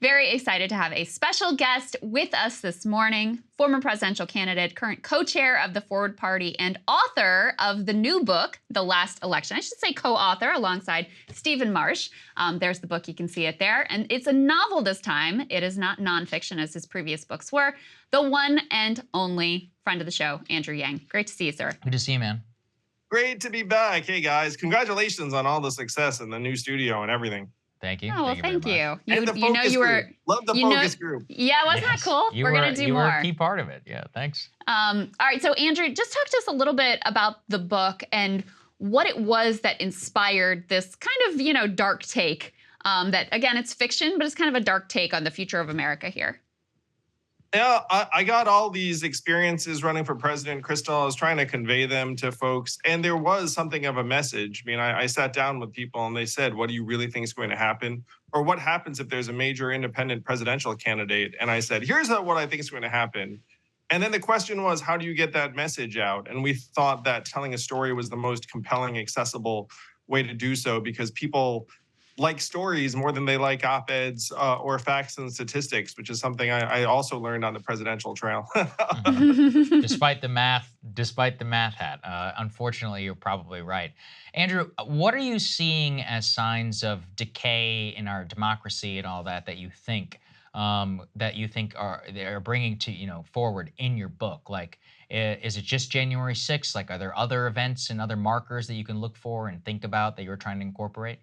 Very excited to have a special guest with us this morning, former presidential candidate, current co-chair of the Forward Party, and author of the new book, The Last Election. I should say co-author alongside Stephen Marsh. There's the book, you can see it there. And it's a novel this time. It is not nonfiction as his previous books were. The one and only friend of the show, Andrew Yang. Great to see you, sir. Good to see you, man. Great to be back. Hey, guys. Congratulations on all the success in the new studio and everything. Thank you. Oh, well, thank you. And the focus group. Love the focus group. Yeah, wasn't that cool? We're going to do more. You were a key part of it. Yeah, thanks. All right, so Andrew, just talk to us a little bit about the book and what it was that inspired this kind of, dark take that, again, it's fiction, but it's kind of a dark take on the future of America here. Yeah, I got all these experiences running for president, Krystal. I was trying to convey them to folks, and there was something of a message. I mean, I sat down with people, and they said, what do you really think is going to happen? Or what happens if there's a major independent presidential candidate? And I said, here's what I think is going to happen. And then the question was, how do you get that message out? And we thought that telling a story was the most compelling, accessible way to do so, because people like stories more than they like op-eds or facts and statistics, which is something I also learned on the presidential trail. Despite the math hat. Unfortunately, you're probably right. Andrew, what are you seeing as signs of decay in our democracy and all that you think they're bringing to forward in your book? Like, is it just January 6th? Like, are there other events and other markers that you can look for and think about that you're trying to incorporate?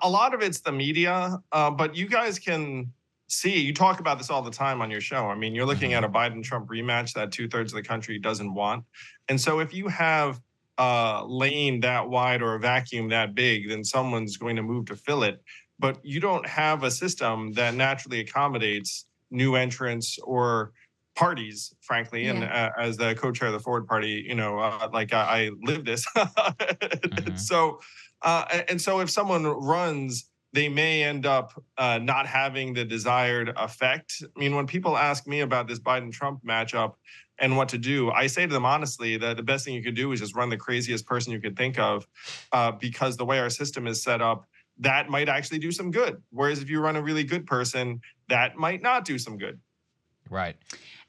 A lot of it's the media, but you guys can see, you talk about this all the time on your show. I mean, you're looking at a Biden-Trump rematch that 2/3 of the country doesn't want. And so if you have a lane that wide or a vacuum that big, then someone's going to move to fill it. But you don't have a system that naturally accommodates new entrants or parties, frankly. And as the co-chair of the Forward Party, I live this. So if someone runs, they may end up not having the desired effect. I mean, when people ask me about this Biden-Trump matchup and what to do, I say to them honestly that the best thing you could do is just run the craziest person you could think of, because the way our system is set up, that might actually do some good. Whereas if you run a really good person, that might not do some good. Right.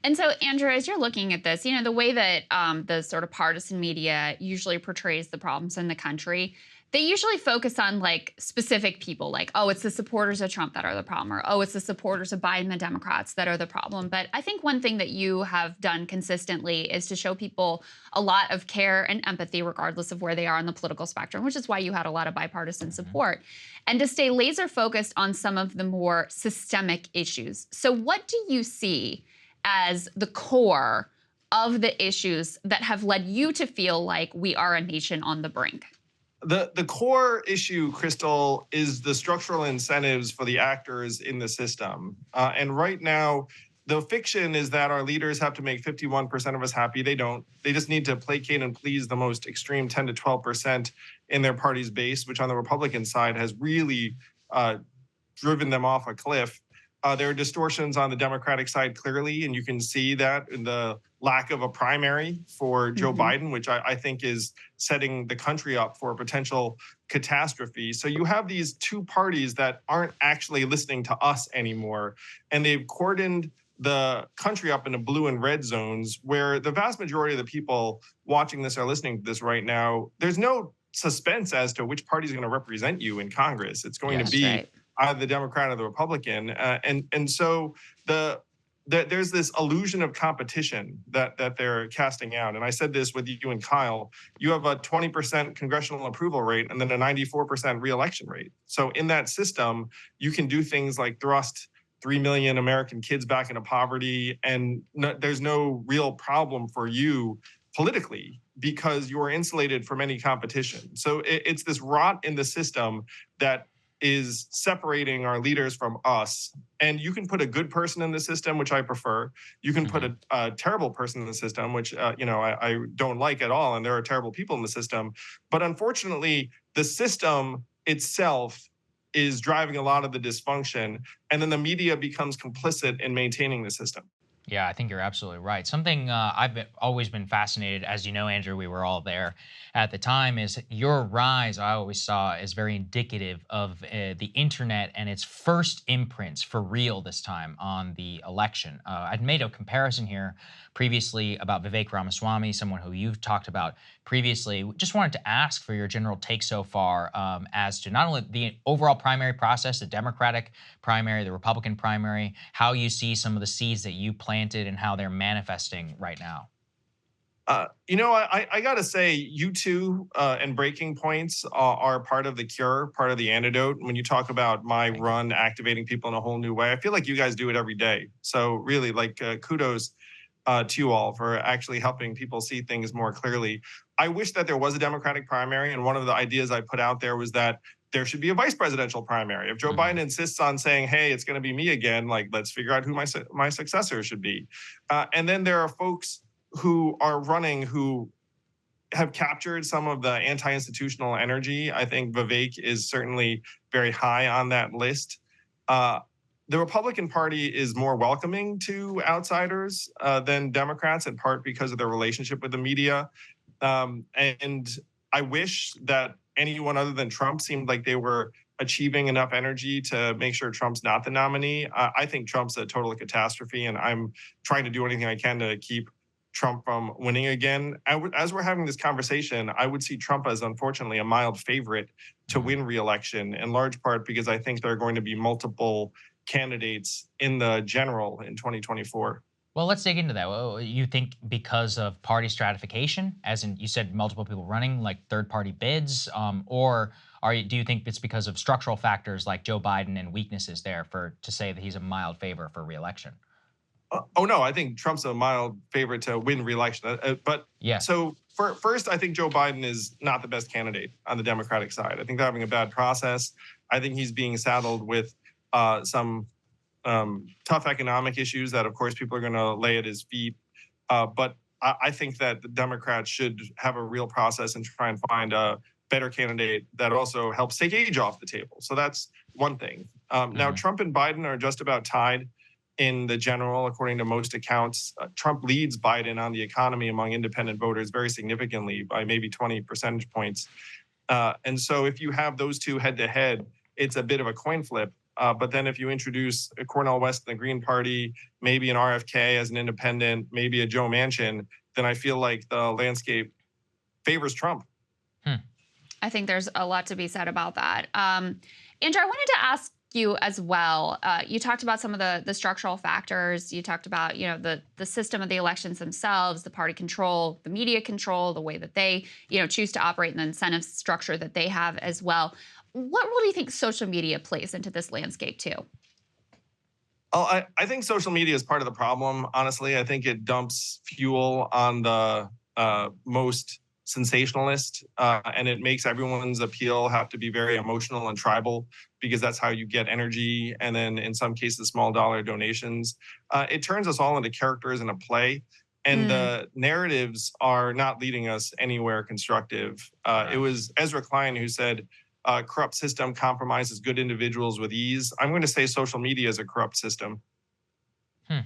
And so, Andrew, as you're looking at this, the way that the sort of partisan media usually portrays the problems in the country, they usually focus on like specific people, like, oh, it's the supporters of Trump that are the problem, or, oh, it's the supporters of Biden, the Democrats, that are the problem. But I think one thing that you have done consistently is to show people a lot of care and empathy, regardless of where they are on the political spectrum, which is why you had a lot of bipartisan support, and to stay laser focused on some of the more systemic issues. So what do you see as the core of the issues that have led you to feel like we are a nation on the brink? The core issue, Krystal, is the structural incentives for the actors in the system. And right now, the fiction is that our leaders have to make 51% of us happy. They don't. They just need to placate and please the most extreme 10 to 12% in their party's base, which on the Republican side has really driven them off a cliff. There are distortions on the Democratic side, clearly, and you can see that in the lack of a primary for Joe Biden, which I think is setting the country up for a potential catastrophe. So you have these two parties that aren't actually listening to us anymore, and they've cordoned the country up into blue and red zones where the vast majority of the people watching this or listening to this right now, there's no suspense as to which party is going to represent you in Congress. It's going to be either the Democrat or the Republican. And so there's this illusion of competition that they're casting out. And I said this with you and Kyle, you have a 20% congressional approval rate and then a 94% reelection rate. So in that system, you can do things like thrust 3 million American kids back into poverty, and there's no real problem for you politically because you are insulated from any competition. So it's this rot in the system that is separating our leaders from us. And you can put a good person in the system, which I prefer. You can put a terrible person in the system, which I don't like at all. And there are terrible people in the system. But unfortunately, the system itself is driving a lot of the dysfunction. And then the media becomes complicit in maintaining the system. Yeah, I think you're absolutely right. Something always been fascinated, as you know, Andrew, we were all there at the time, is your rise, I always saw as very indicative of the internet and its first imprints for real this time on the election. I'd made a comparison here previously about Vivek Ramaswamy, someone who you've talked about previously. Just wanted to ask for your general take so far as to not only the overall primary process, the Democratic primary, the Republican primary, how you see some of the seeds that you planted and how they're manifesting right now. I got to say, you two and breaking points are part of the cure, part of the antidote. When you talk about my Thank you. run activating people in a whole new way, I feel like you guys do it every day. So really, like, kudos to you all for actually helping people see things more clearly. I wish that there was a Democratic primary, and one of the ideas I put out there was that there should be a vice presidential primary. If Joe Mhm. Biden insists on saying, "Hey, it's going to be me again," like, let's figure out who my successor should be. And then there are folks who are running who have captured some of the anti-institutional energy. I think Vivek is certainly very high on that list. Uh, the Republican Party is more welcoming to outsiders than Democrats, in part because of their relationship with the media. And I wish that anyone other than Trump seemed like they were achieving enough energy to make sure Trump's not the nominee. I think Trump's a total catastrophe, and I'm trying to do anything I can to keep Trump from winning again. As we're having this conversation, I would see Trump as, unfortunately, a mild favorite to Mhm. win re-election, in large part because I think there are going to be multiple candidates in the general in 2024. Well, let's dig into that. Well, you think because of party stratification, as in you said, multiple people running, like third-party bids, or do you think it's because of structural factors like Joe Biden and weaknesses there for to say that he's a mild favor for reelection? Oh no, I think Trump's a mild favorite to win re-election. But Yeah. so first, I think Joe Biden is not the best candidate on the Democratic side. I think they're having a bad process. I think he's being saddled with some tough economic issues that, of course, people are going to lay at his feet. But I think that the Democrats should have a real process and try and find a better candidate that also helps take age off the table. So that's one thing. Now, Mhm. Trump and Biden are just about tied in the general, according to most accounts. Trump leads Biden on the economy among independent voters very significantly by maybe 20 percentage points. And so if you have those two head to head, it's a bit of a coin flip. But then if you introduce a Cornel West in the Green Party, maybe an RFK as an independent, maybe a Joe Manchin, then I feel like the landscape favors Trump. Hmm. I think there's a lot to be said about that. Andrew, I wanted to ask you as well. You talked about some of the structural factors. You talked about the system of the elections themselves, the party control, the media control, the way that they choose to operate, and the incentive structure that they have as well. What role do you think social media plays into this landscape too? Oh, I think social media is part of the problem. Honestly, I think it dumps fuel on the most sensationalist, and it makes everyone's appeal have to be very emotional and tribal because that's how you get energy. And then in some cases, small dollar donations. It turns us all into characters in a play. And Mm. the narratives are not leading us anywhere constructive. It Right. was Ezra Klein who said, corrupt system compromises good individuals with ease. I'm going to say social media is a corrupt system. Hmm.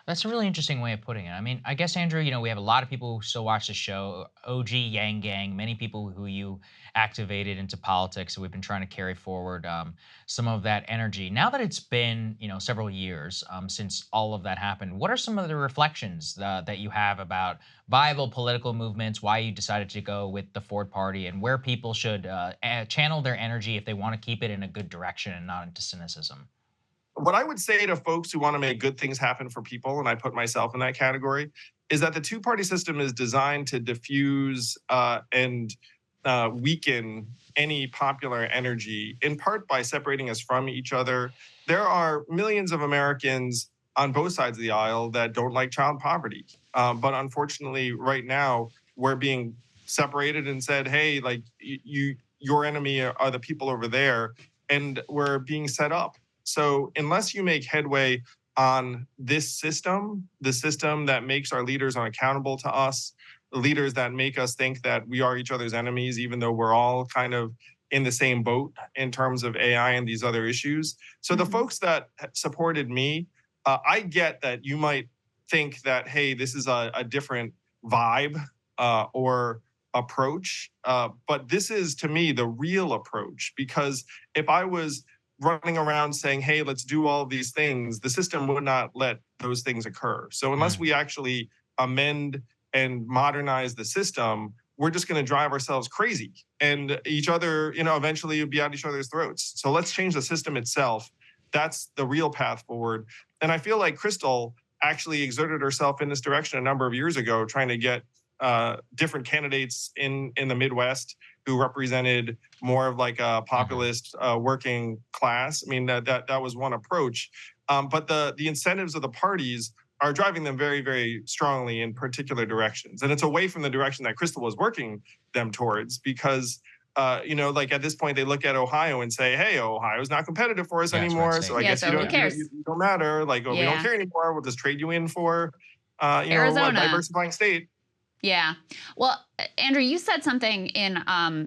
That's a really interesting way of putting it. I mean, I guess, Andrew, we have a lot of people who still watch the show, OG Yang Gang, many people who you activated into politics. So we've been trying to carry forward some of that energy. Now that it's been, several years since all of that happened, what are some of the reflections that you have about viable political movements, why you decided to go with the Ford Party, and where people should channel their energy if they want to keep it in a good direction and not into cynicism? What I would say to folks who want to make good things happen for people, and I put myself in that category, is that the two-party system is designed to diffuse and weaken any popular energy, in part by separating us from each other. There are millions of Americans on both sides of the aisle that don't like child poverty. But unfortunately, right now, we're being separated and said, hey, like your enemy are the people over there. And we're being set up. So unless you make headway on this system, the system that makes our leaders unaccountable to us, the leaders that make us think that we are each other's enemies, even though we're all kind of in the same boat in terms of AI and these other issues. So the Mhm. folks that supported me, I get that you might think that, hey, this is a different vibe or approach. But this is, to me, the real approach, because if I was running around saying, hey, let's do all of these things, the system would not let those things occur. So unless we actually amend and modernize the system, we're just going to drive ourselves crazy, and each other, eventually you'll be at each other's throats. So let's change the system itself. That's the real path forward. And I feel like Krystal actually exerted herself in this direction a number of years ago, trying to get different candidates in the Midwest who represented more of like a populist working class. I mean, that was one approach. But the incentives of the parties are driving them very, very strongly in particular directions. And it's away from the direction that Krystal was working them towards, because like at this point, they look at Ohio and say, hey, Ohio's not competitive for us anymore. So I guess who cares? You don't matter. Like, we don't care anymore. We'll just trade you in for, a diversifying state. Yeah. Well, Andrew, you said something in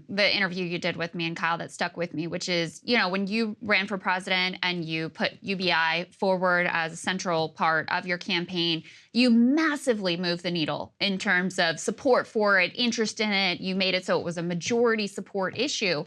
the interview you did with me and Kyle that stuck with me, which is, when you ran for president and you put UBI forward as a central part of your campaign, you massively moved the needle in terms of support for it, interest in it. You made it so it was a majority support issue.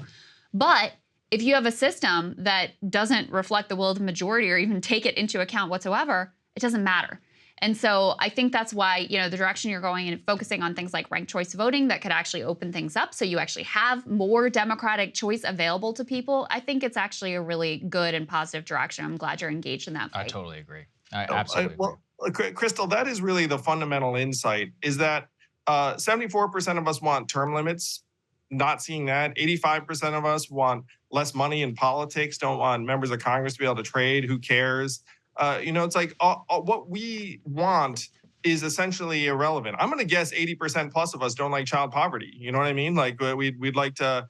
But if you have a system that doesn't reflect the will of the majority or even take it into account whatsoever, it doesn't matter. And so I think that's why, the direction you're going and focusing on things like ranked choice voting that could actually open things up so you actually have more democratic choice available to people. I think it's actually a really good and positive direction. I'm glad you're engaged in that fight. I totally agree. I absolutely agree. Well, Krystal, that is really the fundamental insight, is that 74% of us want term limits. Not seeing that. 85% of us want less money in politics, don't want members of Congress to be able to trade. Who cares? It's like what we want is essentially irrelevant. I'm going to guess 80% plus of us don't like child poverty. You know what I mean? Like we'd like to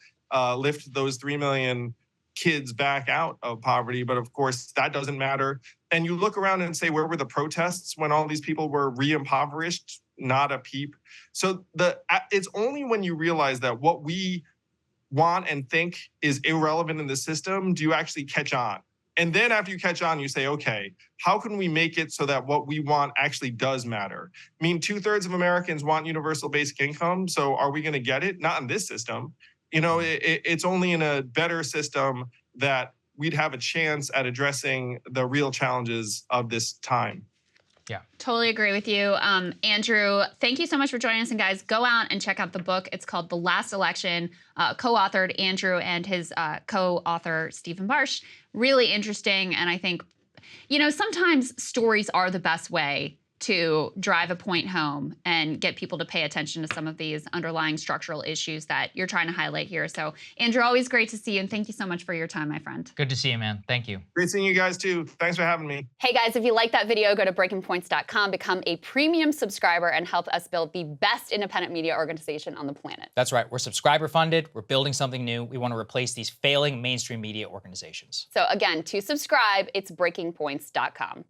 lift those 3 million kids back out of poverty. But of course, that doesn't matter. And you look around and say, where were the protests when all these people were re-impoverished? Not a peep. So it's only when you realize that what we want and think is irrelevant in the system do you actually catch on. And then after you catch on, you say, okay, how can we make it so that what we want actually does matter? I mean, 2/3 of Americans want universal basic income. So are we going to get it? Not in this system. It's only in a better system that we'd have a chance at addressing the real challenges of this time. Yeah. Totally agree with you. Andrew, thank you so much for joining us. And guys, go out and check out the book. It's called The Last Election, co-authored Andrew and his co-author, Stephen Barsh. Really interesting. And I think, sometimes stories are the best way to drive a point home and get people to pay attention to some of these underlying structural issues that you're trying to highlight here. So, Andrew, always great to see you. And thank you so much for your time, my friend. Good to see you, man. Thank you. Great seeing you guys, too. Thanks for having me. Hey, guys, if you like that video, go to breakingpoints.com, become a premium subscriber, and help us build the best independent media organization on the planet. That's right. We're subscriber funded. We're building something new. We want to replace these failing mainstream media organizations. So, again, to subscribe, it's breakingpoints.com.